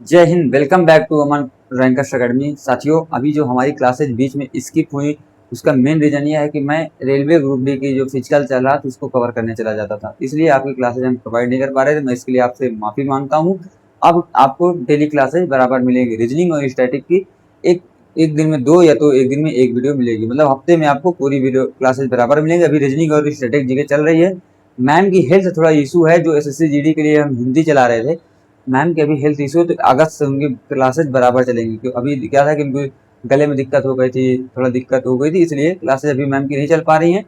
जय हिंद। Welcome back to Aman rankers academy. साथियों, अभी जो हमारी क्लासेज बीच में स्किप हुई उसका मेन रीज़न ये है कि मैं रेलवे ग्रुप डी की जो फिजिकल चल रहा था उसको कवर करने चला जाता था, इसलिए आपकी क्लासेज हम प्रोवाइड नहीं कर पा रहे थे। मैं इसके लिए आपसे माफ़ी मांगता हूँ। अब आपको डेली क्लासेज बराबर मिलेगी। रीजनिंग और स्टैटिक की एक एक दिन में दो या तो एक दिन में एक वीडियो मिलेगी, मतलब हफ्ते में आपको पूरी वीडियो क्लासेज बराबर मिलेंगे। अभी रीजनिंग और स्टैटिक जी के चल रही है। मैम की हेल्थ थोड़ा इशू है, जो एसएससी जीडी के लिए हम हिंदी चला रहे थे, मैम की अभी हेल्थ इशू है, तो अगस्त से उनकी क्लासेज बराबर चलेंगी। क्यों अभी क्या था कि उनको गले में दिक्कत हो गई थी, थोड़ा दिक्कत हो गई थी, इसलिए क्लासेज अभी मैम की नहीं चल पा रही हैं।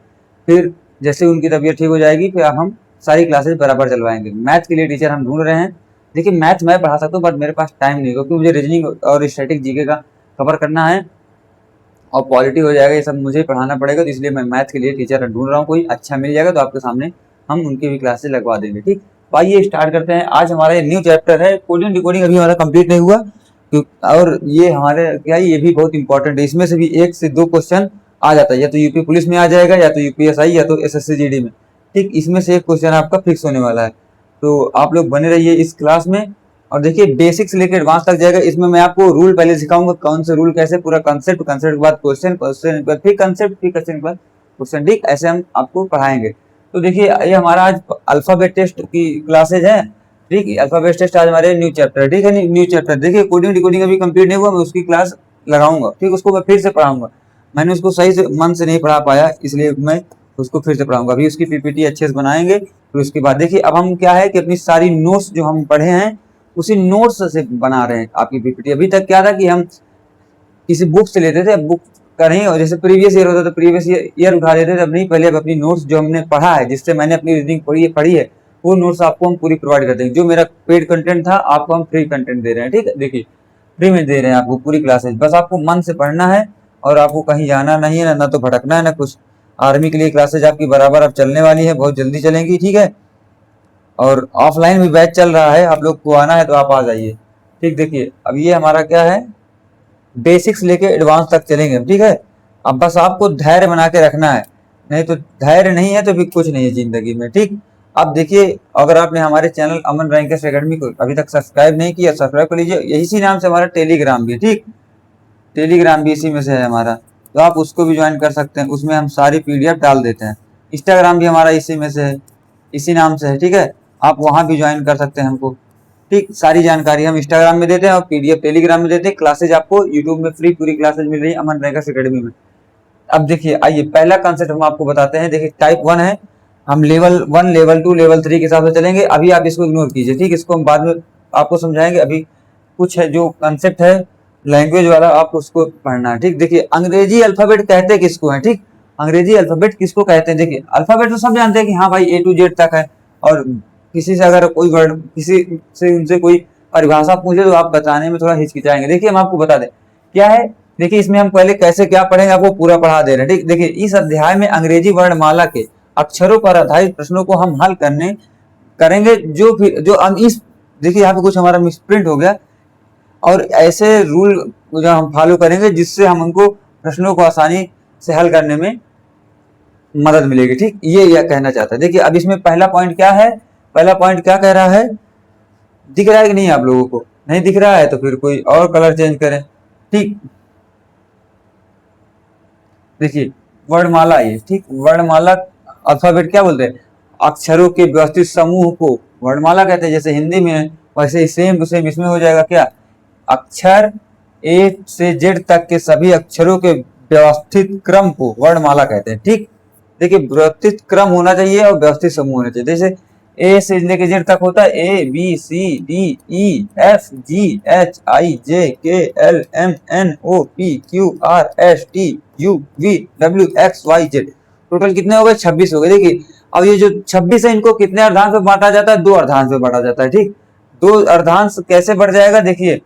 फिर जैसे उनकी तबीयत ठीक हो जाएगी फिर हम सारी क्लासेज बराबर चलवाएंगे। मैथ के लिए टीचर हम ढूंढ रहे हैं। देखिए, मैथ मैं पढ़ा सकता हूँ बट मेरे पास टाइम नहीं, क्योंकि मुझे रीजनिंग और स्टैटिक जीके का कवर करना है और पॉलिटी हो जाएगा, ये सब मुझे पढ़ाना पड़ेगा। तो इसलिए मैं मैथ के लिए टीचर ढूंढ रहा हूँ। कोई अच्छा मिल जाएगा तो आपके सामने हम उनकी भी क्लासेज लगवा देंगे। ठीक, तो आइए स्टार्ट करते हैं। आज हमारा ये न्यू चैप्टर है कोडिंग डिकोडिंग, अभी हमारा कंप्लीट नहीं हुआ और ये हमारे क्या ये भी बहुत इंपॉर्टेंट है। इसमें से भी एक से दो क्वेश्चन आ जाता है, या तो यूपी पुलिस में आ जाएगा, या तो यूपीएसआई, या तो एसएससी जीडी में। ठीक, इसमें से एक क्वेश्चन आपका फिक्स होने वाला है। तो आप लोग बने रहिए इस क्लास में। और देखिए, बेसिक से लेकर एडवांस तक जाएगा। इसमें मैं आपको रूल पहले सिखाऊंगा, कौन से रूल कैसे, पूरा कंसेप्ट, कंसेप्ट के बाद क्वेश्चन, क्वेश्चन के बाद फिर कंसेप्ट, फिर क्वेश्चन के बाद क्वेश्चन। ठीक, ऐसे हम आपको पढ़ाएंगे। तो देखिए, ये हमारा आज अल्फाबेट टेस्ट की क्लासेज है। ठीक, अल्फाबेट टेस्ट आज हमारे न्यू चैप्टर। ठीक है, न्यू चैप्टर। देखिए, कोडिंग डिकोडिंग अभी कंप्लीट नहीं हुआ, मैं उसकी क्लास लगाऊंगा। ठीक, उसको मैं फिर से पढ़ाऊंगा। मैंने उसको सही से मन से नहीं पढ़ा पाया, इसलिए मैं उसको फिर से पढ़ाऊंगा। अभी उसकी पीपीटी अच्छे से बनाएंगे। फिर उसके बाद देखिए, अब हम क्या है कि अपनी सारी नोट्स जो हम पढ़े हैं उसी नोट्स से बना रहे हैं आपकी पीपीटी। अभी तक क्या था कि हम किसी बुक से लेते थे, अब बुक का नहीं, और जैसे प्रीवियस ईयर होता तो प्रीवियस ईयर उठा लेते थे। अब नहीं, पहले अब अपनी नोट्स जो हमने पढ़ा है, जिससे मैंने अपनी रीडिंग पढ़ी है, वो नोट्स आपको हम पूरी प्रोवाइड कर देंगे। जो मेरा पेड कंटेंट था आपको हम फ्री कंटेंट दे रहे हैं। ठीक है, देखिए फ्री में दे रहे हैं आपको पूरी क्लासेज। बस आपको मन से पढ़ना है और आपको कहीं जाना नहीं है, ना तो भटकना है ना कुछ। आर्मी के लिए क्लासेज आपकी बराबर अब चलने वाली है, बहुत जल्दी चलेंगी। ठीक है, और ऑफलाइन भी बैच चल रहा है, आप लोग को आना है तो आप आ जाइए। ठीक, देखिए अब ये हमारा क्या है, बेसिक्स लेके एडवांस तक चलेंगे। ठीक है, अब बस आपको धैर्य बना के रखना है, नहीं तो धैर्य नहीं है तो फिर कुछ नहीं है जिंदगी में। ठीक, अब देखिए, अगर आपने हमारे चैनल अमन रैंकर्स एकेडमी को अभी तक सब्सक्राइब नहीं किया, सब्सक्राइब कर लीजिए। इसी नाम से हमारा टेलीग्राम भी है। ठीक, टेलीग्राम भी इसी में से है हमारा, तो आप उसको भी ज्वाइन कर सकते हैं। उसमें हम सारी पीडीएफ डाल देते हैं। इंस्टाग्राम भी हमारा इसी में से है, इसी नाम से है। ठीक है, आप वहाँ भी ज्वाइन कर सकते हैं हमको। ठीक, सारी जानकारी हम इंस्टाग्राम में देते हैं और पीडीएफ टेलीग्राम में देते हैं। क्लासेज आपको यूट्यूब में फ्री पूरी क्लासेज मिल रही है अमन रैंकर्स एकेडमी में। अब देखिए, आइए पहला कंसेप्ट हम आपको बताते हैं। देखिए, टाइप 1 है, हम लेवल 1, लेवल 2, लेवल 3 के हिसाब से चलेंगे। अभी आप इसको इग्नोर कीजिए। ठीक, इसको हम बाद में आपको समझाएंगे। अभी कुछ है जो कंसेप्ट है लैंग्वेज वाला, आपको उसको पढ़ना है। ठीक, देखिए अंग्रेजी अल्फाबेट कहते किसको है। ठीक, अंग्रेजी अल्फाबेट किसको कहते हैं। देखिए, अल्फाबेट तो सब जानते हैं कि हाँ भाई ए टू जेड तक है, और किसी से अगर कोई वर्ड, किसी से उनसे कोई परिभाषा पूछे तो आप बताने में थोड़ा हिचकिचाएंगे। देखिए, हम आपको बता दें क्या है। देखिए, इसमें हम पहले कैसे क्या पढ़ेंगे आपको पूरा पढ़ा दे रहे हैं। ठीक, देखिए इस अध्याय में अंग्रेजी वर्णमाला के अक्षरों पर आधारित प्रश्नों को हम हल करने करेंगे। जो हम इस, देखिए यहाँ पे कुछ हमारा मिसप्रिंट हो गया, और ऐसे रूल जो हम फॉलो करेंगे जिससे हम उनको प्रश्नों को आसानी से हल करने में मदद मिलेगी। ठीक, ये कहना चाहता है। देखिए, अब इसमें पहला पॉइंट क्या है, पहला पॉइंट क्या कह रहा है, दिख रहा है कि नहीं आप लोगों को? नहीं दिख रहा है तो फिर कोई और कलर चेंज करें। ठीक, देखिए वर्णमाला, ये ठीक वर्णमाला अल्फाबेट क्या बोलते हैं, अक्षरों के व्यवस्थित समूह को वर्णमाला कहते हैं। जैसे हिंदी में है वैसे ही सेम टू सेम इसमें हो जाएगा क्या, अक्षर ए से जेड तक के सभी अक्षरों के व्यवस्थित क्रम को वर्णमाला कहते हैं। ठीक, देखिए व्यवस्थित क्रम होना चाहिए और व्यवस्थित समूह होना चाहिए। जैसे ए से लेके जेड तक होता है A B C D E F G H I J K L M N O P Q R S T U V W X Y Z. Total कितने हो गए? 26 हो गए। देखिए, अब ये जो 26 है इनको कितने अर्धांश में बांटा जाता है? 2 अर्धांश में बांटा जाता है। ठीक, 2 अर्धांश कैसे बढ़ जाएगा, देखिए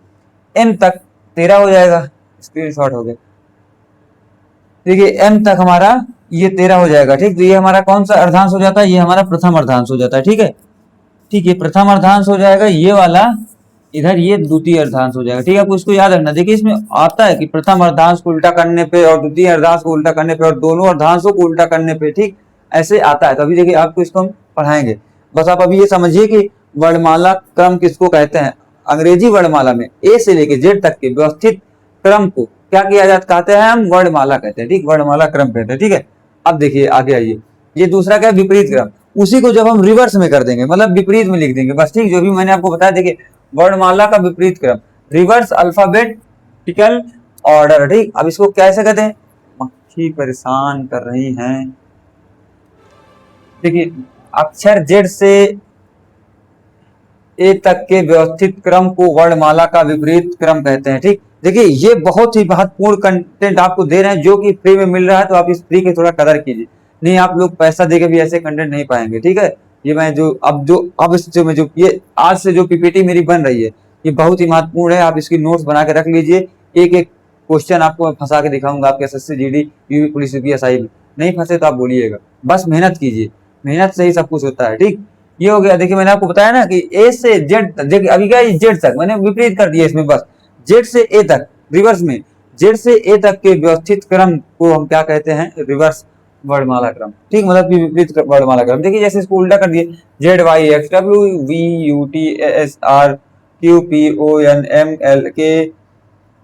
एम तक 13 हो जाएगा। स्क्रीनशॉट हो गया। देखिए एम तक हमारा ये 13 हो जाएगा। ठीक, तो ये हमारा कौन सा अर्धांश हो जाता है? ये हमारा प्रथम अर्धांश हो जाता है। ठीक है, ठीक, ये प्रथम अर्धांश हो जाएगा। ये वाला इधर ये द्वितीय अर्धांश हो जाएगा। ठीक है, आपको इसको याद रखना। देखिए, इसमें आता है कि प्रथम अर्धांश को उल्टा करने पे और द्वितीय अर्धांश को उल्टा करने पे और दोनों अर्धांशों को उल्टा करने पे, ठीक ऐसे आता है। तो अभी देखिए आपको इसको हम पढ़ाएंगे। बस आप अभी ये समझिए कि वर्णमाला क्रम किसको कहते हैं, अंग्रेजी वर्णमाला में ए से लेके जेड तक के व्यवस्थित क्रम को क्या किया जाता कहते हैं हम वर्णमाला कहते हैं, ठीक, वर्णमाला क्रम कहते हैं, ठीक है। अब देखिए आगे आइए, ये दूसरा क्या है विपरीत क्रम, उसी को जब हम रिवर्स में कर देंगे मतलब विपरीत में लिख देंगे बस, ठीक, जो भी मैंने आपको बताया, देखिए वर्णमाला का विपरीत क्रम, रिवर्स अल्फाबेटिकल ऑर्डर, ठीक। अब इसको कैसे कहते हैं, मक्खी परेशान कर रही हैं, देखिए अक्षर जेड से ए तक के व्यवस्थित क्रम को वर्णमाला का विपरीत क्रम कहते हैं, ठीक। देखिए ये बहुत ही महत्वपूर्ण कंटेंट आपको दे रहे हैं जो कि फ्री में मिल रहा है, तो आप इस फ्री की थोड़ा कदर कीजिए, नहीं आप लोग पैसा देके भी ऐसे कंटेंट नहीं पाएंगे, ठीक है। ये मैं जो ये आज से जो पीपीटी मेरी बन रही है ये बहुत ही महत्वपूर्ण है, आप इसकी नोट्स बना के रख लीजिए, एक एक क्वेश्चन आपको फंसा के दिखाऊंगा आपके SSC GD UP police UPSI में, नहीं फंसे तो आप बोलिएगा, बस मेहनत कीजिए, मेहनत से ही सब कुछ होता है, ठीक। ये हो गया, देखिए मैंने आपको बताया ना कि ए से जेड तक, देखिए अभी क्या जेड तक मैंने विपरीत कर दिया इसमें, बस जेड से ए तक रिवर्स में, जेड से ए तक के व्यवस्थित क्रम को हम क्या कहते हैं, रिवर्स वर्णमाला क्रम, ठीक, मतलब विपरीत वर्णमाला क्रम। देखिए जैसे इसको उल्टा कर दिए, Z Y X W V U T S R Q P O N M L K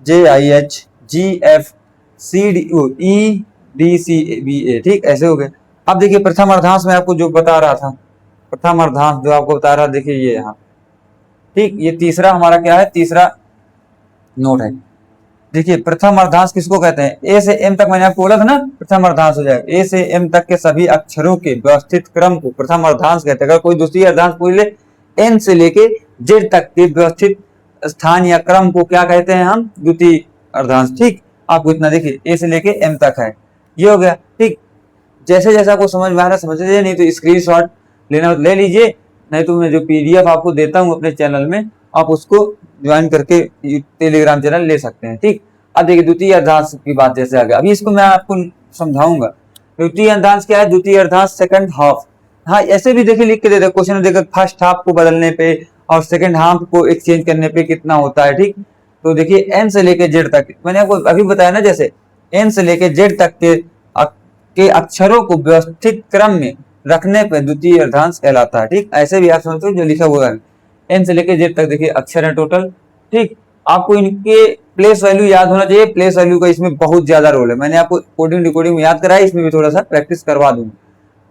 J I H G F C D E D C B A, ठीक, ऐसे हो गए। अब देखिए प्रथम अर्धांश में आपको जो बता रहा था, प्रथम अर्धांश जो आपको बता रहा, देखिए ये यहाँ, ठीक, ये तीसरा हमारा क्या है, तीसरा नोट है। देखिए प्रथम अर्धांश किसको कहते हैं, ए से एम तक मैंने आपको बोला था ना प्रथम अर्धांश हो जाएगा, ए से एम तक के सभी अक्षरों के व्यवस्थित क्रम को प्रथम अर्धांश कहते हैं। अगर कोई दूसरी अर्धांश पूछ ले, एन से लेके जेड तक के व्यवस्थित स्थान या क्रम को क्या कहते हैं हम, द्वितीय अर्धांश, ठीक। आपको इतना देखिए ए से लेके एम तक है, ये हो गया, ठीक। जैसे जैसा आपको समझ में आ रहा है समझ लीजिए, नहीं तो स्क्रीनशॉट लेना ले लीजिए, नहीं तो मैं जो पीडीएफ आपको देता हूँ अपने चैनल में आप उसको ज्वाइन करके टेलीग्राम चैनल ले सकते हैं, ठीक। अब देखिए द्वितीय अर्धांश की बात जैसे आ गया, अभी इसको मैं आपको समझाऊंगा। द्वितीय अर्धांश क्या है, द्वितीय अर्धांश सेकंड हाफ, हाँ ऐसे भी देखिए लिख के दे दे क्वेश्चन, देखिए फर्स्ट हाफ को बदलने पे और सेकंड हाफ को एक्सचेंज करने पे कितना होता है, ठीक। तो देखिए एन से लेके जेड तक मैंने आपको अभी बताया ना, जैसे एन से लेके जेड तक के अक्षरों को व्यवस्थित क्रम में रखने पर द्वितीय अर्धांश कहलाता है, ठीक। ऐसे भी आप समझते हो जो लिखा हुआ है, एन से लेके जेड तक देखिए अक्षर है टोटल, ठीक। आपको इनके प्लेस वैल्यू याद होना चाहिए, प्लेस वैल्यू का इसमें बहुत ज्यादा रोल है, मैंने आपको कोडिंग डिकोडिंग में याद कराया, इसमें भी थोड़ा सा प्रैक्टिस करवा दूंगा,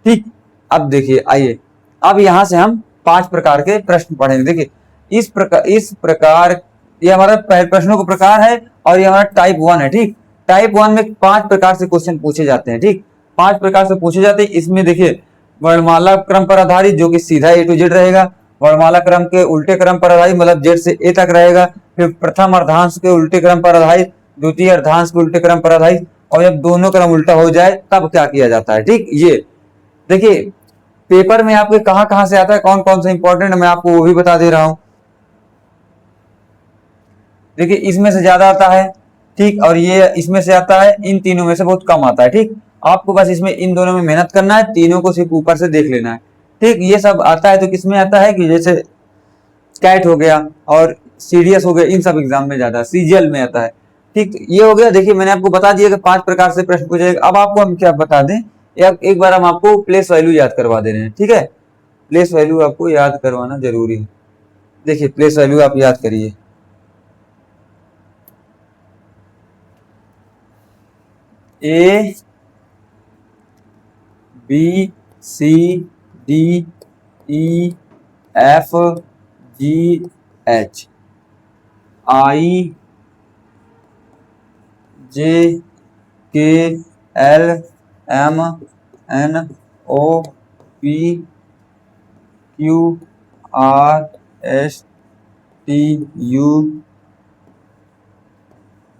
ठीक। अब देखिए आइए, अब यहाँ से हम 5 प्रकार के प्रश्न पढ़ेंगे। देखिए इस प्रकार ये हमारा प्रश्नों का प्रकार है और ये हमारा टाइप 1 है, ठीक। टाइप 1 में 5 प्रकार से क्वेश्चन पूछे जाते हैं, ठीक, 5 प्रकार से पूछे जाते हैं। इसमें देखिए वर्णमाला क्रम पर आधारित जो कि सीधा ए टू जेड रहेगा, वर्णमाला क्रम के उल्टे क्रम पर आधारित मतलब जेड से ए तक रहेगा, फिर प्रथम अर्धांश के उल्टे क्रम पर आधारित, द्वितीय अर्धांश के उल्टे क्रम पर आधारित, और जब दोनों क्रम उल्टा हो जाए तब क्या किया जाता है, ठीक। ये देखिए पेपर में आपके कहां कहां से आता है, कौन कौन सा इंपॉर्टेंट है मैं आपको वो भी बता दे रहा हूं। देखिए इसमें से ज्यादा आता है, ठीक, और ये इसमें से आता है, इन तीनों में से बहुत कम आता है, ठीक। आपको बस इसमें इन दोनों में मेहनत करना है, तीनों को सिर्फ ऊपर से देख लेना है, ठीक। ये सब आता है तो किसमें आता है कि जैसे कैट हो गया और सीडीएस हो गया, इन सब एग्जाम में ज्यादा सीजीएल में आता है, ठीक। ये हो गया, देखिए मैंने आपको बता दिया कि 5 प्रकार से प्रश्न पूछे। अब आपको हम क्या बता दें, एक बार हम आपको प्लेस वैल्यू याद करवा दे रहे हैं, ठीक है। प्लेस वैल्यू आपको याद करवाना जरूरी है। देखिए प्लेस वैल्यू आप याद करिए, A B C D E F G H I J K L M N O P Q R S T U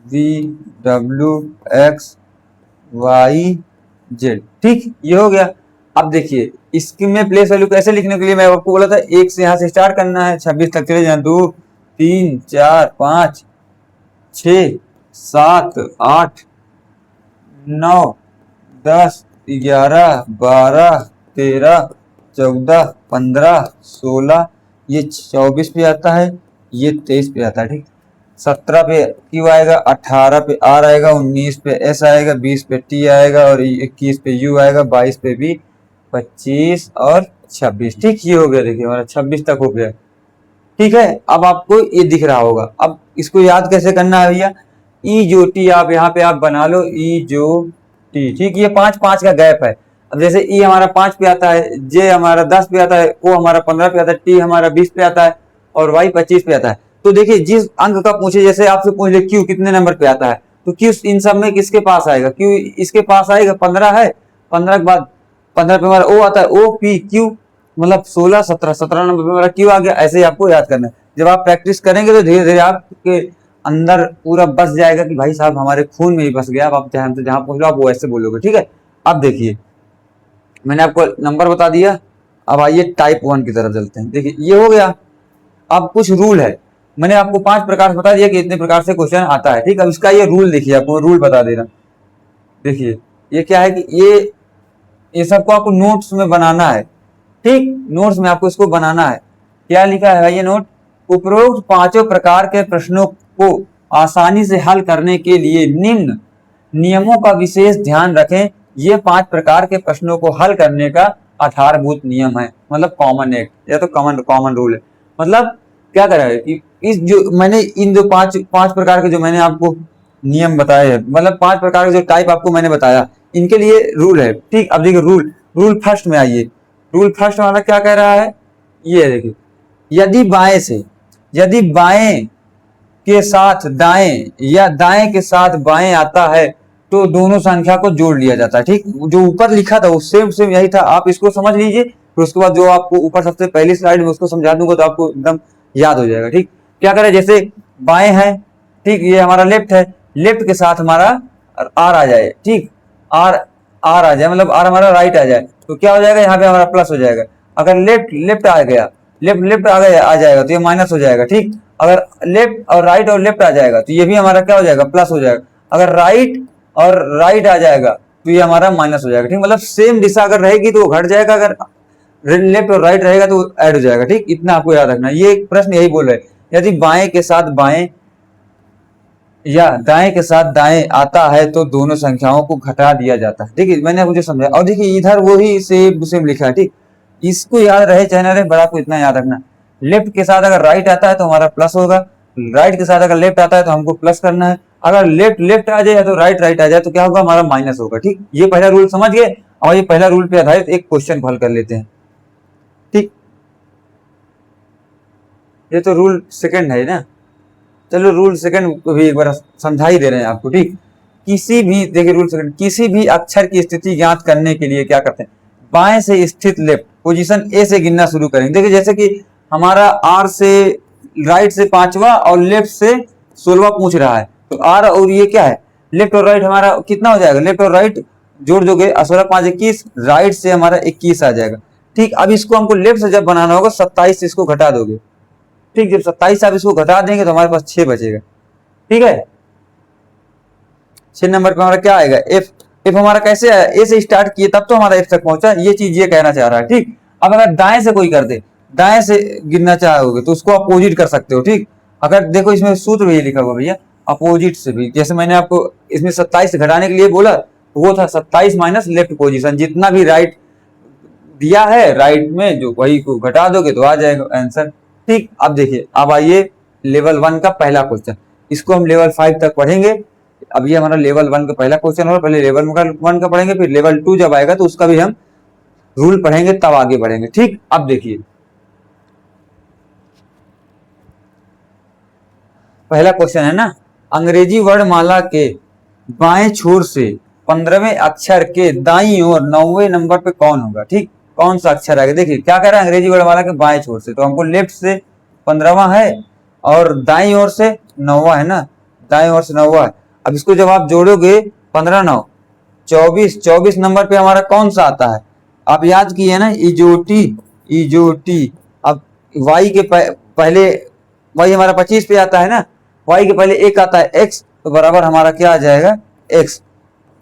V W X Y Z, ठीक। ये हो गया। अब देखिए इसकी में प्लेस वैल्यू कैसे लिखने के लिए मैं आपको बोला था, 1 से यहाँ से स्टार्ट करना है, 26 तक चले जाए, 2 3 4 5 6 7 8 9 10 11 12 13 14 15 16, ये 24 पे आता है, ये 23 पे आता है, ठीक। 17 पे क्यू आएगा, 18 पे आर आएगा, 19 पे एस आएगा, 20 पे टी आएगा और 21 पे यू आएगा, 22 पे बी, 25 और 26, ठीक। ये हो गया, देखिए हमारा 26 तक हो गया, ठीक है, अब आपको ये दिख रहा होगा। अब इसको याद कैसे करना है भैया, ई जो टी आप यहाँ पे आप बना लो, ई जो टी, ठीक, ये 5 5 का गैप है। अब जैसे ई हमारा 5 पे आता है, जे हमारा 10 पे आता है, ओ हमारा 15 पे आता है, टी हमारा 20 पे आता है और वाई 25 पे आता है। तो देखिए जिस अंक का पूछे, जैसे आपसे पूछ ले क्यू कितने नंबर पे आता है, तो क्यू इन सब में किसके पास आएगा, क्यू इसके पास आएगा, 15 है, 15 के बाद 15 पे हमारा ओ आता है, ओ पी क्यू, मतलब 16 17 17 नंबर पे हमारा क्यू आ गया। ऐसे ही आपको याद करना है। जब आप प्रैक्टिस करेंगे तो धीरे धीरे आपके अंदर पूरा बस जाएगा कि भाई साहब हमारे खून में ही बस गया। अब आप ध्यान से जहां पहुंच लो आप वो ऐसे बोलोगे, ठीक है। अब देखिए मैंने आपको नंबर बता दिया, अब आइए टाइप 1 की तरफ चलते हैं। देखिए ये हो गया। अब कुछ रूल है, मैंने आपको 5 प्रकार से बता दिया कि इतने प्रकार से क्वेश्चन आता है, ठीक। अब इसका ये रूल देखिए, आपको रूल बता दे रहा। देखिए ये क्या है कि ये सबको आपको नोट्स में बनाना है, ठीक। नोट्स में आपको इसको बनाना है। क्या लिखा है भाई ये नोट, उपरोक्त पांचों प्रकार के प्रश्नों को आसानी से हल करने के लिए निम्न नियमों का विशेष ध्यान रखें। ये 5 प्रकार के प्रश्नों को हल करने का आधारभूत नियम है, मतलब कॉमन एक्ट या तो कॉमन कॉमन रूल है। मतलब क्या कर रहा है कि इस जो मैंने इन जो पांच प्रकार के जो मैंने आपको नियम बताए हैं, मतलब 5 प्रकार के जो टाइप आपको मैंने बताया, इनके लिए रूल है, ठीक। अब देखिए रूल फर्स्ट में आइए। रूल फर्स्ट वाला क्या कह रहा है, ये देखिए, यदि बाएं के साथ दाएं या दाएं के साथ बाएं आता है तो दोनों संख्या को जोड़ लिया जाता है, ठीक। जो ऊपर लिखा था वो सेम सेम यही था, आप इसको समझ लीजिए, फिर उसके बाद जो आपको ऊपर सबसे पहली स्लाइड में उसको समझा दूंगा तो आपको एकदम याद हो जाएगा, ठीक। क्या करें, जैसे बाएं है, ठीक, ये हमारा लेफ्ट है, लेफ्ट के साथ हमारा आर आ जाए, ठीक, आर आर आ जाए, मतलब आर हमारा राइट आ जाए, तो क्या हो जाएगा, यहाँ पे हमारा प्लस हो जाएगा। अगर लेफ्ट लेफ्ट आ गया, लेफ्ट आ जाएगा तो ये माइनस हो जाएगा, ठीक। अगर लेफ्ट और लेफ्ट आ जाएगा तो ये भी हमारा क्या हो जाएगा, प्लस हो जाएगा। अगर राइट और राइट आ जाएगा तो ये हमारा माइनस हो जाएगा, ठीक। मतलब सेम दिशा अगर रहेगी तो वो घट जाएगा, अगर लेफ्ट और राइट रहेगा तो ऐड हो जाएगा, ठीक। इतना आपको याद रखना। ये प्रश्न यही बोल रहे हैं, यदि बाएं के साथ बाएं या दाएं के साथ दाएं आता है तो दोनों संख्याओं को घटा दिया जाता है, ठीक है। मैंने मुझे समझा। और देखिए इधर वही सेम सेम लिखा है, ठीक। इसको याद रहे चाहे ना रहे, बड़ा को इतना याद रखना, लेफ्ट के साथ अगर राइट आता है तो हमारा प्लस होगा, राइट के साथ अगर लेफ्ट आता है तो हमको प्लस करना है। अगर लेफ्ट लेफ्ट आ जाए तो राइट आ जाए तो क्या होगा, हमारा माइनस होगा, ठीक। ये पहला रूल समझ गए। और ये पहला रूल पे आधारित एक क्वेश्चन को हल कर लेते हैं, ठीक। ये तो रूल सेकंड है ना, चलो रूल सेकंड को भी एक बार समझा ही दे रहे हैं आपको, ठीक। किसी भी देखिए रूल सेकंड, किसी भी अक्षर की स्थिति ज्ञात करने के लिए क्या करते हैं, बाएं से स्थित लेफ्ट पोजीशन ए से गिनना शुरू करेंगे। देखिए जैसे कि हमारा आर से राइट से 5वां और लेफ्ट से 16वां पूछ रहा है, तो आर और ये क्या है, लेफ्ट और राइट हमारा कितना हो जाएगा, लेफ्ट और राइट जोड़ दोगे 16 5 21, राइट से हमारा 21 आ जाएगा, ठीक। अब इसको हमको लेफ्ट से जब बनाना होगा 27 से इसको घटा दोगे, ठीक। जब 27 आप इसको घटा देंगे तो हमारे पास 6 बचेगा, ठीक है। 6 नंबर पे हमारा क्या आएगा, एफ। एफ हमारा कैसे आया, ए से स्टार्ट किए तब तो हमारा एफ तक पहुंचा, ये चीज ये कहना चाह रहा है, ठीक। अब अगर दाएं से कोई कर दे, दाएं से गिनना चाहोगे तो उसको अपोजिट कर सकते हो, ठीक। अगर देखो इसमें सूत्र भी लिखा हुआ भैया, अपोजिट से भी, जैसे मैंने आपको इसमें 27 घटाने के लिए बोला, वो था 27 माइनस लेफ्ट पोजीशन, जितना भी राइट दिया है राइट में जो वही को घटा दोगे तो आ जाएगा आंसर, ठीक। अब देखिए अब आइए लेवल 1 का पहला क्वेश्चन, इसको हम लेवल 5 तक पढ़ेंगे। अब ये हमारा लेवल 1 का पहला क्वेश्चन होगा, पहले लेवल 1 का पढ़ेंगे, फिर लेवल 2 जब आएगा तो उसका भी हम रूल पढ़ेंगे, तब आगे बढ़ेंगे, ठीक। अब देखिए पहला क्वेश्चन है ना, अंग्रेजी वर्णमाला के बाएं छोर से 15वें अक्षर के दाईं ओर 9वें नंबर पे कौन होगा, ठीक। कौन सा अक्षर आएगा, देखिए क्या कह रहा है, अंग्रेजी वर्णमाला के बाएं छोर से, तो हमको लेफ्ट से 15वां है और दाईं ओर से 9वां है ना, दाईं ओर से 9वां है। अब इसको जब आप जोड़ोगे 15 9 24, 24 नंबर पे हमारा कौन सा आता है, आप याद किए ना, इजोटी। अब वाई के पहले वाई हमारा 25 पे आता है ना, वाई के पहले एक आता है एक्स, तो बराबर हमारा क्या आ जाएगा, एक्स,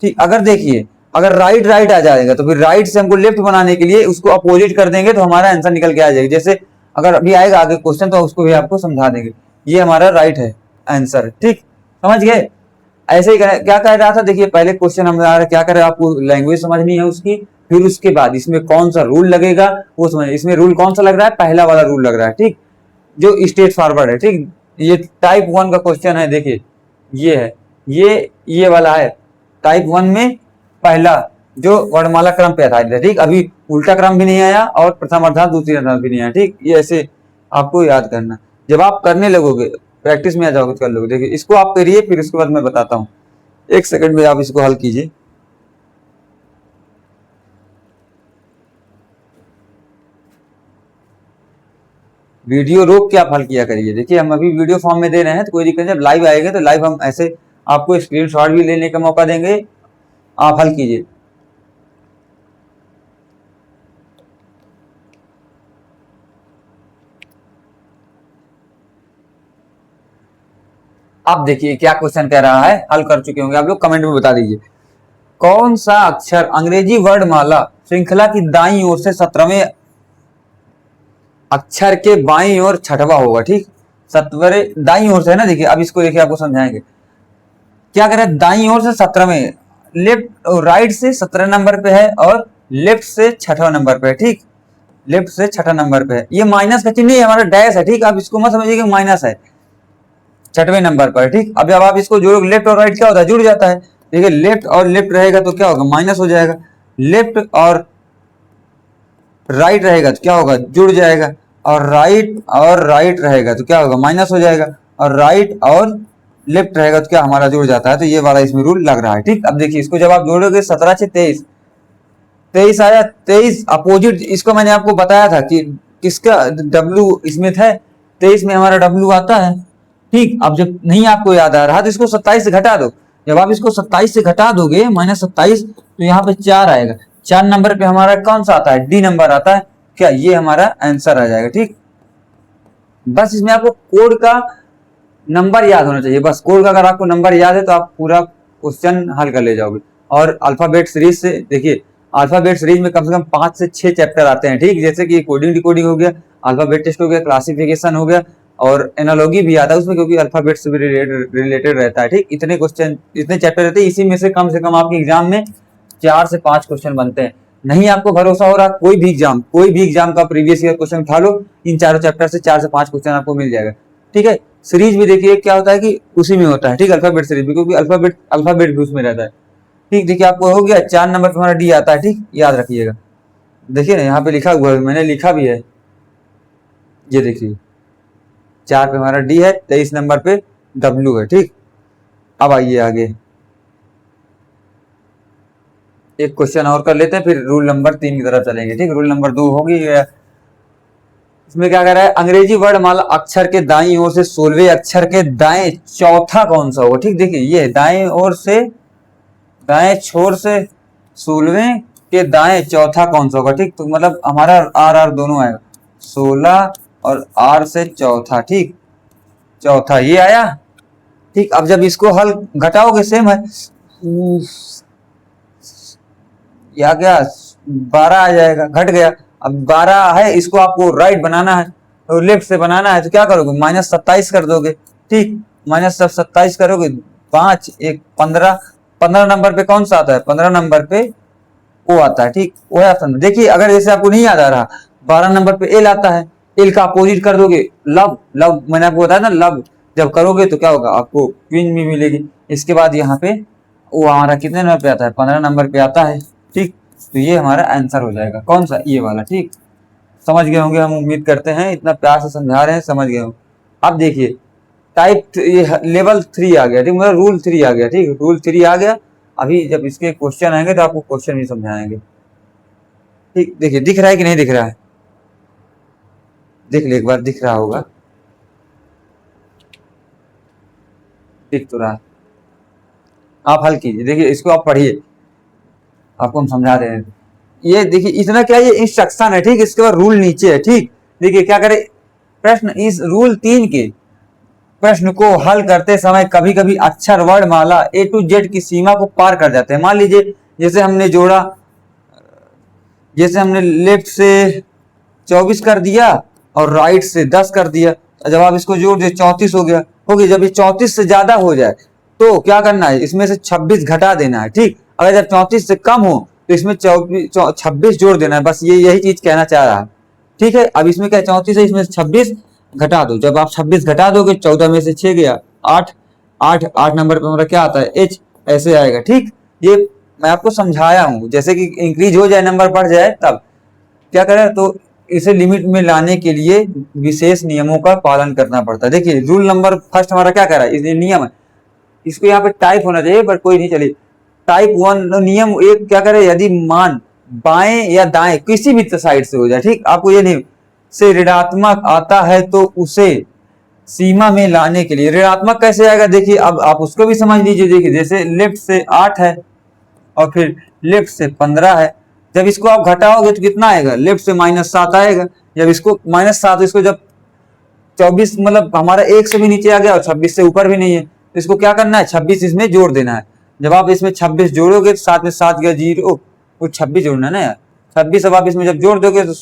ठीक। अगर देखिए अगर राइट राइट आ जाएगा तो फिर राइट से हमको लेफ्ट बनाने के लिए उसको अपोजिट कर देंगे तो हमारा आंसर निकल के आ जाएगा। जैसे अगर अभी आएगा आगे क्वेश्चन तो उसको भी आपको समझा देंगे, ये हमारा राइट है आंसर, ठीक, समझ गए। ऐसे ही क्या कह रहा था, देखिए पहले क्वेश्चन हम क्या कर रहे हैं, आपको लैंग्वेज समझनी है उसकी, फिर उसके बाद इसमें कौन सा रूल लगेगा वो समझ, इसमें रूल कौन सा लग रहा है, पहला वाला रूल लग रहा है, ठीक। जो स्ट्रेट फॉरवर्ड है, ठीक। ये टाइप 1 का क्वेश्चन है, देखिए ये है, ये वाला है टाइप 1 में पहला जो वर्णमाला क्रम पे आधारित है, ठीक। अभी उल्टा क्रम भी नहीं आया और प्रथम अर्धांत दूसरी अर्धांत भी नहीं आया, ठीक। ये ऐसे आपको याद करना, जब आप करने लगोगे प्रैक्टिस में आ जाओगे तो कर लोगे। देखिए इसको आप करिए, फिर उसके बाद मैं बताता हूँ, 1 सेकंड में आप इसको हल कीजिए। वीडियो रोक के आप हल किया करिए। देखिए हम अभी वीडियो फॉर्म में दे रहे हैं तो कोई दिक्कत नहीं, जब लाइव आएगा तो लाइव हम ऐसे आपको स्क्रीनशॉट भी लेने का मौका देंगे, आप हल कीजिए। आप देखिए क्या क्वेश्चन कह रहा है, हल कर चुके होंगे आप लोग, कमेंट में बता दीजिए। कौन सा अक्षर अंग्रेजी वर्णमाला श्रृंखला की दाईं ओर से 17वें अक्षर के बाईं ओर छठवा होगा, ठीक। 17वें दाईं ओर से है ना, देखिए अब इसको देखिए आपको समझाएंगे। क्या कह रहे हैं, दाईं ओर से 17वें, लेफ्ट और राइट से 17 नंबर पे है और लेफ्ट से 6ठा नंबर पे है, ठीक। लेफ्ट से 6ठा नंबर पे है, ये माइनस का चिन्ह हमारा डैश है, ठीक। आप इसको मत समझिए कि माइनस है, 6वें नंबर पर, ठीक। अब जब आप इसको जोड़ोगे लेफ्ट और राइट क्या होता है, जुड़ जाता है। देखिए लेफ्ट और लेफ्ट रहेगा तो क्या होगा, माइनस हो जाएगा। लेफ्ट और राइट रहेगा तो क्या होगा, जुड़ जाएगा। और राइट रहेगा तो क्या होगा, माइनस हो जाएगा। और राइट और लेफ्ट रहेगा तो क्या हमारा जुड़ जाता है, तो ये वाला इसमें रूल लग रहा है, ठीक। अब देखिए इसको जब आप जोड़ोगे 17 से 23, 23 आया, 23 अपोजिट, इसको मैंने आपको बताया था कि किसका डब्ल्यू इसमें था, 23 में हमारा डब्ल्यू आता है, ठीक। अब जब नहीं आपको याद आ रहा तो इसको 27 से घटा दो। जब आप इसको 27 से घटा दोगे -27, तो यहाँ पे 4 आएगा। 4 नंबर पे हमारा कौन सा आता है, डी नंबर आता है, क्या ये हमारा आंसर आ जाएगा, ठीक। बस इसमें आपको कोड का नंबर याद होना चाहिए, बस कोड का अगर आपको नंबर याद है तो आप पूरा क्वेश्चन हल कर ले जाओगे। और अल्फाबेट सीरीज से देखिए, अल्फाबेट सीरीज में कम से कम 5 से 6 चैप्टर आते हैं, ठीक। जैसे कि कोडिंग डिकोडिंग हो गया, अल्फाबेट टेस्ट हो गया, क्लासिफिकेशन हो गया, और एनालॉजी भी आता है उसमें, क्योंकि अल्फाबेट से भी रिलेटेड रहता है, ठीक। इतने क्वेश्चन, इतने चैप्टर रहते हैं, इसी में से कम आपके एग्जाम में 4 से 5 क्वेश्चन बनते हैं। नहीं आपको भरोसा हो रहा, कोई भी एग्जाम का प्रीवियस ईयर क्वेश्चन उठा लो, इन चारों चैप्टर से 4 से 5 क्वेश्चन आपको मिल जाएगा, ठीक है। सीरीज भी देखिए क्या होता है कि उसी में होता है, ठीक। अल्फाबेट सीरीज भी, क्योंकि अल्फाबेट भी उसमें रहता है, ठीक। देखिए आपको हो गया, 4 नंबर पे हमारा डी आता है, ठीक, याद रखिएगा। देखिए ना यहाँ पे लिखा हुआ है, मैंने लिखा भी है, ये देखिए 4 पे हमारा डी है, 23 नंबर पे डब्ल्यू है, ठीक। अब आइए आगे एक क्वेश्चन और कर लेते हैं, फिर रूल नंबर 3 की तरफ चलेंगे, ठीक। रूल नंबर 2 होगी, इसमें क्या कह रहा है, अंग्रेजी वर्णमाला अक्षर के दाईं ओर से 16वें अक्षर के दाएं चौथा कौन सा होगा, ठीक। देखिए ये दाएं ओर से, दाएं छोर से 16वें के दाएं चौथा कौन सा होगा, ठीक। तो मतलब हमारा आर दोनों आएगा, 16 और आर से चौथा, ठीक। चौथा ये आया, ठीक। अब जब इसको हल घटाओगे सेम है, या क्या 12 आ जाएगा, घट गया। अब 12 है, इसको आपको राइट बनाना है और लेफ्ट से बनाना है, तो क्या करोगे, -27 कर दोगे, ठीक। -27 करोगे, 5 1 15, 15 नंबर पे कौन सा आता है, 15 नंबर पे ओ आता है, ठीक। वो है ऑप्शन। देखिए अगर जैसे आपको नहीं याद आ रहा, 12 नंबर पे एल आता है, एल का अपोजिट कर दोगे लव, लव मैंने आपको बताया ना, लव जब करोगे तो क्या होगा, आपको क्वीन भी मिलेगी। इसके बाद यहाँ पे वो हमारा कितने नंबर पे आता है, 15 नंबर पे आता है, ठीक। तो ये हमारा आंसर हो जाएगा, कौन सा, ये वाला, ठीक। समझ गए होंगे, हम उम्मीद करते हैं, इतना प्यार से समझा रहे हैं, समझ गए होंगे। अब देखिए टाइप लेवल 3 आ गया, ठीक। मतलब रूल 3 आ गया, ठीक। रूल 3 आ गया। अभी जब इसके क्वेश्चन आएंगे तो आपको क्वेश्चन भी समझाएंगे, ठीक। देखिए दिख रहा है कि नहीं दिख रहा है, देख ले एक बार, दिख रहा होगा, दिख तो रहा है। आप हल कीजिए, देखिए इसको आप पढ़िए, आपको हम समझा रहे हैं। ये देखिए इतना क्या, ये इंस्ट्रक्शन है, ठीक। इसके बाद रूल नीचे है, ठीक। देखिए क्या करे, प्रश्न इस रूल 3 के प्रश्न को हल करते समय कभी कभी अक्षर वर्णमाला A to Z की सीमा को पार कर जाते हैं। मान लीजिए जैसे हमने जोड़ा, जैसे हमने लेफ्ट से 24 कर दिया और राइट से 10 कर दिया, जब आप इसको जोड़ दिए 34 हो गया, होगी। जब ये 34 से ज्यादा हो जाए तो क्या करना है, इसमें से 26 घटा देना है, ठीक। अगर जब 34 से कम हो तो इसमें 26 जोड़ देना है, बस ये यही चीज कहना चाह रहा है, ठीक है। अब इसमें क्या 34 है, इसमें 26, घटा दो। जब आप 26 घटा दोगे 14 में से 6 गया 8, 8 नंबर पे हमारा क्या आता है H, ऐसे आएगा। ठीक, ये मैं आपको समझाया हूँ, जैसे कि इंक्रीज हो जाए नंबर बढ़ जाए तब क्या करें, तो इसे लिमिट में लाने के लिए विशेष नियमों का पालन करना पड़ता है। देखिए रूल नंबर फर्स्ट हमारा क्या कह रहा है, ये नियम है, इसको यहाँ पे टाइप होना चाहिए पर कोई नहीं, चलिए टाइप 1 नियम एक क्या करे, यदि मान बाएं या दाएं किसी भी साइड से हो जाए, ठीक, आपको ये नहीं से ऋणात्मक आता है तो उसे सीमा में लाने के लिए, ऋणात्मक कैसे आएगा देखिए, अब आप उसको भी समझ लीजिए। देखिए जैसे लेफ्ट से 8 है और फिर लेफ्ट से 15 है, जब इसको आप घटाओगे तो कितना आएगा, लेफ्ट से -7 आएगा। जब इसको -7, इसको जब 24 मतलब हमारा 1 से भी नीचे आ गया और 26 से ऊपर भी नहीं है, तो इसको क्या करना है, 26 इसमें जोड़ देना है। जब आप इसमें 26 जोड़ोगे तो 7 में 7 गया 0, वो 26 जोड़ना है ना यार, 26 अब आप इसमें जब जोड़ दोगे तो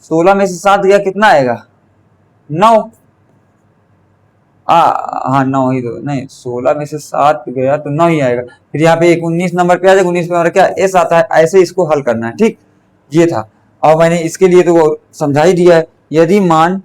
16 में से 7 गया कितना आएगा, 9। हाँ 9 ही तो नहीं, 16 में से 7 गया तो 9 ही आएगा। फिर यहाँ पे एक 19 नंबर पे आ जाएगा, 19 पे हमारा क्या एस आता है, ऐसे इसको हल करना है। ठीक, ये था। और मैंने इसके लिए तो वो समझा ही दिया है, यदि मान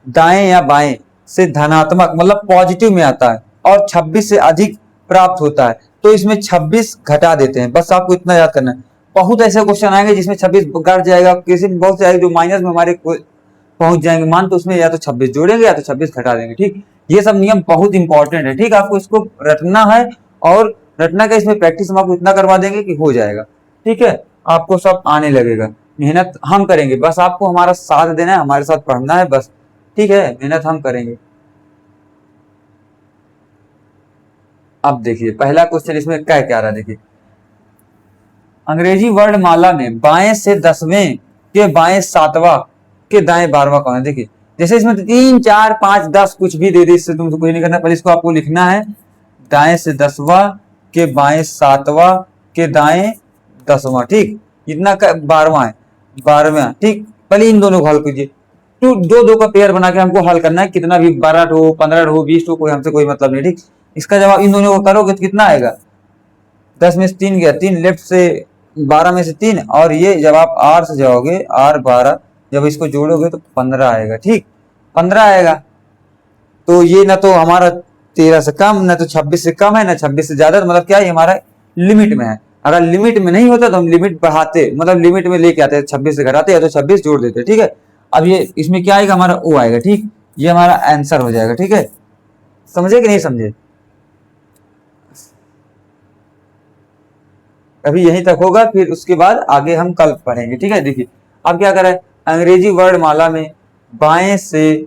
दाएं या बाएं से धनात्मक मतलब पॉजिटिव में आता है और 26 से अधिक प्राप्त होता है तो इसमें 26 घटा देते हैं। बस आपको इतना याद करना है। बहुत ऐसे क्वेश्चन आएंगे जिसमें 26 घट जाएगा, किसी में बहुत से आएंगे जो माइनस में हमारे पहुंच जाएंगे मान, तो उसमें या तो 26 जोड़ेंगे या तो 26 घटा देंगे। ठीक, ये सब नियम बहुत इंपॉर्टेंट है। ठीक, आपको इसको रटना है और रटना का इसमें प्रैक्टिस हम आपको इतना करवा देंगे कि हो जाएगा। ठीक है, आपको सब आने लगेगा। मेहनत हम करेंगे, बस आपको हमारा साथ देना है, हमारे साथ पढ़ना है बस। ठीक है, मेहनत हम करेंगे। अब देखिए पहला क्वेश्चन इसमें क्या क्या रहा, देखिए अंग्रेजी वर्ण माला में बाएं से 10वें के बाएं 7वां के दाएं 12वां कौन है। देखिए जैसे इसमें 3 4 5 10 कुछ भी दे दी, इससे तुमको कुछ नहीं करना, पर इसको आपको लिखना है दाएं से 10वां के बाएं 7वां के दाएं 10वां। ठीक, इतना 12वां है, 12वां। ठीक, पहले इन दोनों को हल कीजिए। तो दो का पेयर बना के हमको हल करना है, कितना भी 12 हो 15 हो 20 हो, कोई हमसे कोई मतलब नहीं। ठीक, इसका जवाब इन दोनों को करोगे तो कितना आएगा, 10 में से 3 गया 3, लेफ्ट से 12 में से 3, और ये जब आप R से जाओगे R 12, जब इसको जोड़ोगे तो 15 आएगा। ठीक, 15 आएगा। तो ये ना तो हमारा 13 से कम, ना तो 26 से कम है, ना 26 से ज्यादा, मतलब क्या है हमारा लिमिट में है। अगर लिमिट में नहीं होता तो हम लिमिट बढ़ाते, मतलब लिमिट में लेके आते, 26 से घटाते या तो 26 जोड़ देते। ठीक है, अब ये इसमें क्या आएगा, हमारा O आएगा। ठीक, ये हमारा आंसर हो जाएगा। ठीक है, समझे कि नहीं समझे, अभी यहीं तक होगा, फिर उसके बाद आगे हम कल पढ़ेंगे। ठीक है, देखिए अब क्या करें, अंग्रेजी वर्णमाला में बाएं से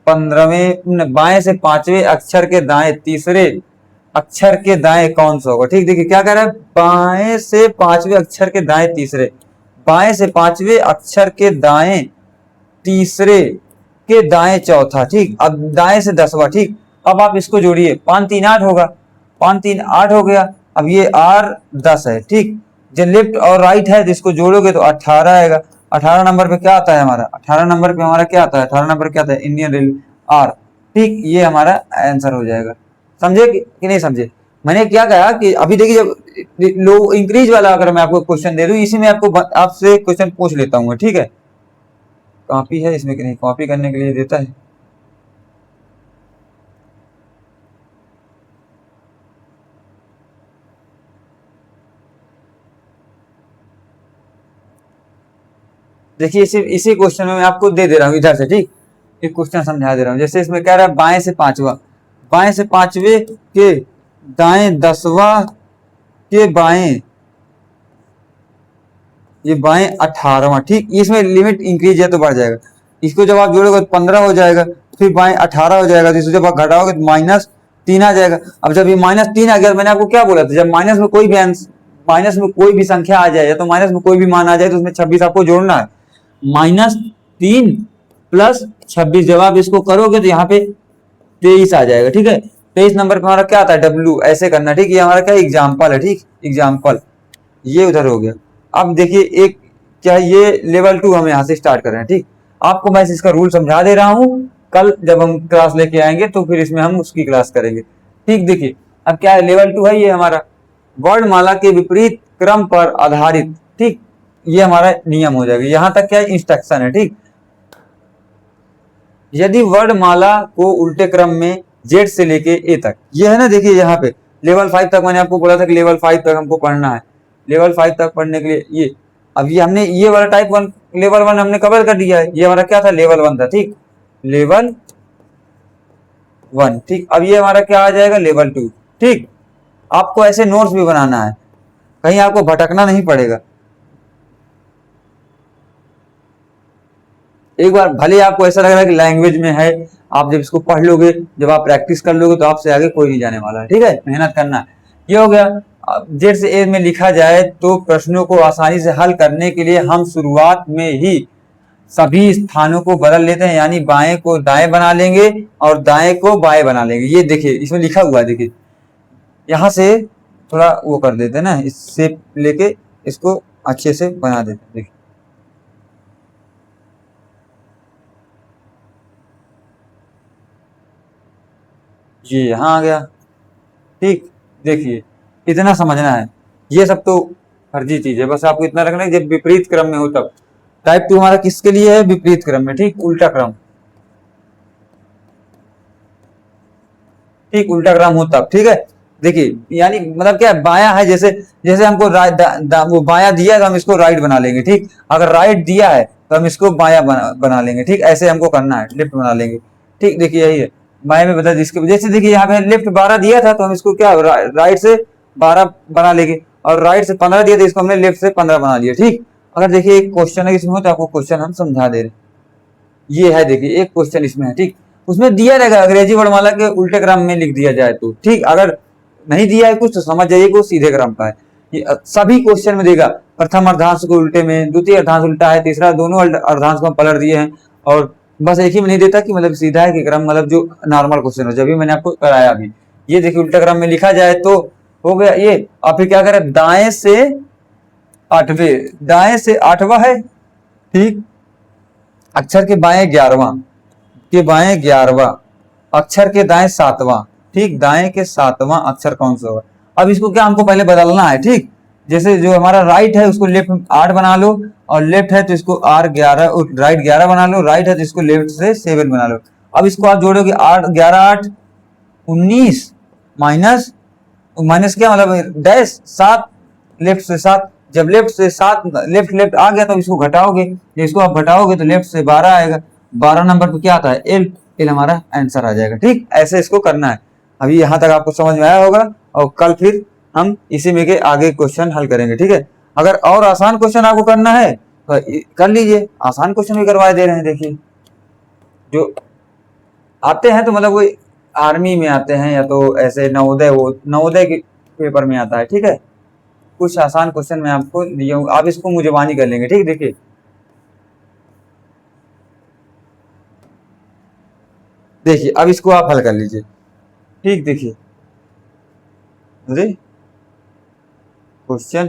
15वें बाएं से 5वें अक्षर के दाएं तीसरे अक्षर के दाएं कौन सा होगा। ठीक, देखिए क्या कर रहा है, बाएं से 5वें अक्षर के दाएं तीसरे, बाएं से 5वें अक्षर के दाएं तीसरे के दाएं चौथा। ठीक, अब दाएं से 10वां। ठीक, अब आप इसको जोड़िए, 5 3 8 होगा, 5 3 8 हो गया। अब ये R 10 है। ठीक, जो लेफ्ट और राइट है जिसको जोड़ोगे तो 18 आएगा। 18 नंबर पे क्या आता है हमारा, 18 नंबर पे हमारा क्या आता है, 18 नंबर क्या आता है, इंडियन रेलवे R। ठीक, ये हमारा आंसर हो जाएगा। समझे कि नहीं समझे, मैंने क्या कहा कि अभी देखिए जब लो इंक्रीज वाला अगर मैं आपको क्वेश्चन दे दूं, इसी में आपको आपसे क्वेश्चन पूछ लेता हूँ। ठीक है, कॉपी है इसमें कि नहीं, कॉपी करने के लिए देता है। देखिए इसी क्वेश्चन में मैं आपको दे रहा हूँ इधर से। ठीक, एक क्वेश्चन समझा दे रहा हूँ। जैसे इसमें कह रहा है बाएं से 5वां, बाएं से 5वें के दाएं 10वां के बाएं, ये बाएं 18वां। ठीक, इसमें लिमिट इंक्रीज है तो बढ़ जाएगा, इसको जब आप जोड़ोगे तो 15 हो जाएगा, फिर बाएं 18 हो जाएगा, तो इसको जब आप घटाओगे तो -3 आ जाएगा। अब जब ये -3 आ गया, मैंने आपको क्या बोला था, जब माइनस में कोई भी संख्या आ जाए या तो माइनस में कोई भी मान आ जाए तो उसमें 26 आपको जोड़ना है। -3 + 26, जब आप इसको करोगे तो यहाँ पे 23 आ जाएगा। ठीक है, 23 नंबर पे हमारा क्या आता है, W, ऐसे करना। ठीक, ये हमारा क्या एग्जाम्पल है। ठीक, एग्जाम्पल ये उधर हो गया। अब देखिए एक क्या, ये लेवल 2 हम यहाँ से स्टार्ट कर रहे हैं। ठीक, आपको मैं इसका रूल समझा दे रहा हूँ, कल जब हम क्लास लेके आएंगे तो फिर इसमें हम उसकी क्लास करेंगे। ठीक, देखिए अब क्या है, लेवल 2 है ये हमारा, वर्णमाला के विपरीत क्रम पर आधारित। ठीक, ये हमारा नियम हो जाएगा। यहाँ तक क्या इंस्ट्रक्शन है, ठीक। यदि वर्णमाला को उल्टे क्रम में जेड से लेके ए तक, ये है ना, देखिए यहाँ पे लेवल 5 तक मैंने आपको बोला था कि लेवल 5 तक हमको पढ़ना है। लेवल 5 तक पढ़ने के लिए ये अब ये हमने ये वाला टाइप 1 लेवल 1 हमने कवर कर दिया है। ये हमारा क्या था, लेवल 1 था, ठीक, लेवल 1, ठीक। अब ये हमारा क्या आ जाएगा, लेवल 2, ठीक। आपको ऐसे नोट्स भी बनाना है, कहीं आपको भटकना नहीं पड़ेगा। एक बार भले आपको ऐसा लग रहा है कि लैंग्वेज में है, आप जब इसको पढ़ लोगे, जब आप प्रैक्टिस कर लोगे, तो आपसे आगे कोई नहीं जाने वाला है, ठीक है। मेहनत करना है। ये हो गया। जेड से ए में लिखा जाए तो प्रश्नों को आसानी से हल करने के लिए हम शुरुआत में ही सभी स्थानों को बदल लेते हैं, यानी बाएं को दाएं बना लेंगे और दाएं को बाएं बना लेंगे। ये देखिए इसमें लिखा हुआ है, देखिए यहां से थोड़ा वो कर देते हैं ना, इससे लेके इसको अच्छे से बना देते हैं, देखिए ये यहाँ आ गया, ठीक। देखिए इतना समझना है, ये सब तो फर्जी चीज है, बस आपको इतना रखना है जब विपरीत क्रम में हो तब। टाइप 2 हमारा किसके लिए है, विपरीत क्रम में, ठीक, उल्टा क्रम, ठीक, उल्टा क्रम हो तब, ठीक है। देखिए यानी मतलब क्या है, बाया है, जैसे जैसे हमको वो बाया दिया है तो हम इसको राइट बना लेंगे, ठीक। अगर राइट दिया है तो हम इसको बाया बना लेंगे, ठीक। ऐसे हमको करना है, लेफ्ट बना लेंगे, ठीक। देखिए यही है, बाएं में बता, जिसके जैसे देखिए यहाँ पे लेफ्ट 12 दिया था तो हम इसको क्या राइट से 12 बना लेंगे, और राइट से 15 दिया था, इसको हमने लेफ्ट से 15 बना लिया, ठीक। अगर देखिए एक क्वेश्चन है इसमें, तो आपको क्वेश्चन हम समझा दे रहे हैं। ये है, देखिए एक क्वेश्चन इसमें है, ठीक। उसमें दिया रहेगा अंग्रेजी वर्णमाला के उल्टे क्रम में लिख दिया जाए तो, ठीक। अगर नहीं दिया है कुछ तो समझ जाइए कि वो सीधे क्रम का है। ये सभी क्वेश्चन में देगा, प्रथम अर्धांश को उल्टे में, द्वितीय अर्धांश उल्टा है, तीसरा दोनों अर्धांश को हम पलट दिए हैं, और बस एक ही में नहीं देता कि मतलब सीधा है कि क्रम, मतलब जो नॉर्मल क्वेश्चन हो, जब भी मैंने आपको कराया अभी। ये देखिए उल्टे क्रम में लिखा जाए तो हो गया ये। आप फिर क्या करें, दाएं से आठवें, दाएं से आठवां है, ठीक। अक्षर के बाएं 11वां, के बाएं 11वां, अक्षर के दाएं 7वां, ठीक। दाएं के 7वां अक्षर कौन सा होगा। अब इसको क्या हमको पहले बदलना है, ठीक। जैसे जो हमारा राइट है उसको लेफ्ट 8 बना लो, और लेफ्ट है तो इसको आर 11, राइट 11 बना लो, राइट है तो इसको लेफ्ट से 7 बना लो। अब इसको आप जोड़ोगे, 8 11 8 19 माइनस, माइनस क्या मतलब डैश 7, लेफ्ट से 7, जब लेफ्ट से 7 लेफ्ट लेफ्ट आ गया तो इसको घटाओगे, इसको आप घटाओगे तो लेफ्ट से 12 आएगा, 12 नंबर पे क्या आता है, एल, एल हमारा आंसर आ जाएगा, ठीक। ऐसे इसको करना है। अभी यहाँ तक आपको समझ में आया होगा, और कल फिर हम इसी में के आगे क्वेश्चन हल करेंगे, ठीक है। अगर और आसान क्वेश्चन आपको करना है तो कर लीजिए, आसान क्वेश्चन भी करवा दे रहे हैं। देखिए जो आते हैं तो मतलब कोई आर्मी में आते हैं, या तो ऐसे नवोदय, वो नवोदय के पेपर में आता है, ठीक है। कुछ आसान क्वेश्चन मैं आपको दिया हूँ, आप इसको मुझबानी कर लेंगे, ठीक। देखिए देखिए अब इसको आप हल कर लीजिए, ठीक। देखिए अरे क्वेश्चन,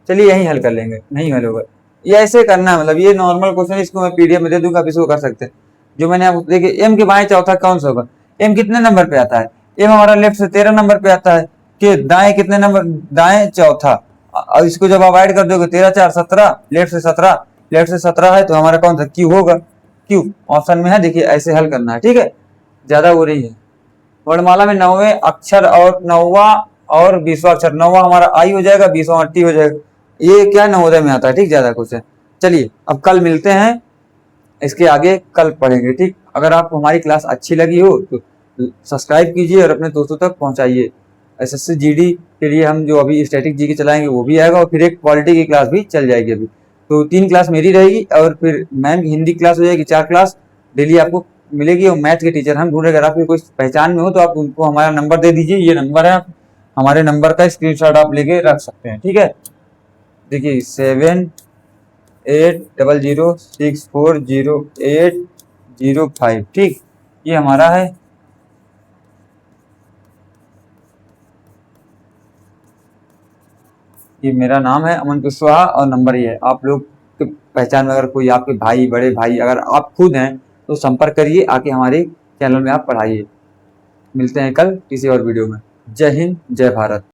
चलिए यही हल कर लेंगे, नहीं हल होगा, ये ऐसे करना है, मतलब ये नॉर्मल क्वेश्चन, इसको मैं पीडीएफ में दे दूंगा, आप इसको कर सकते हैं। जो मैंने आपको देखिए, एम के बाएं चौथा कौन सा होगा, एम कितने नंबर पे आता है, एम हमारा लेफ्ट से 13 नंबर पे आता है, कि दाएं कितने नंबर, दाएं चौथा, और इसको जब आप ऐड कर दोगे 13 4 17, लेफ्ट से 17, लेफ्ट से 17 है तो हमारा कौन सा, क्यू होगा, क्यू ऑप्शन में है। देखिए ऐसे हल करना है, ठीक है, ज्यादा वो नहीं है। वर्णमाला में 9वें अक्षर और 9वां और 20वां अक्षर, 9वां हमारा आई हो जाएगा, 20वां टी हो जाएगा। ये क्या नवोदय में आता है, ठीक, ज्यादा कुछ है। चलिए अब कल मिलते हैं, इसके आगे कल पढ़ेंगे, ठीक। अगर आपको हमारी क्लास अच्छी लगी हो तो सब्सक्राइब कीजिए और अपने दोस्तों तक पहुंचाइए। एसएससी जीडी के लिए हम जो अभी स्टैटिक जी के चलाएंगे वो भी आएगा, और फिर एक क्वालिटी की क्लास भी चल जाएगी। अभी तो 3 क्लास मेरी रहेगी, और फिर मैम की हिंदी क्लास हो जाएगी, 4 क्लास डेली आपको मिलेगी। और मैथ के टीचर हम ढूंढे, अगर आपकी कोई पहचान में हो तो आप उनको हमारा नंबर दे दीजिए, ये नंबर है, हमारे नंबर का स्क्रीनशॉट आप लेके रख सकते हैं, ठीक है। देखिए 7800640805, ठीक, ये हमारा है। ये मेरा नाम है अमन कुशवाहा, और नंबर ये है। आप लोग के पहचान में अगर कोई आपके भाई, बड़े भाई, अगर आप खुद हैं तो संपर्क करिए, आके हमारे चैनल में आप पढ़ाइए। मिलते हैं कल किसी और वीडियो में। जय हिंद, जय भारत।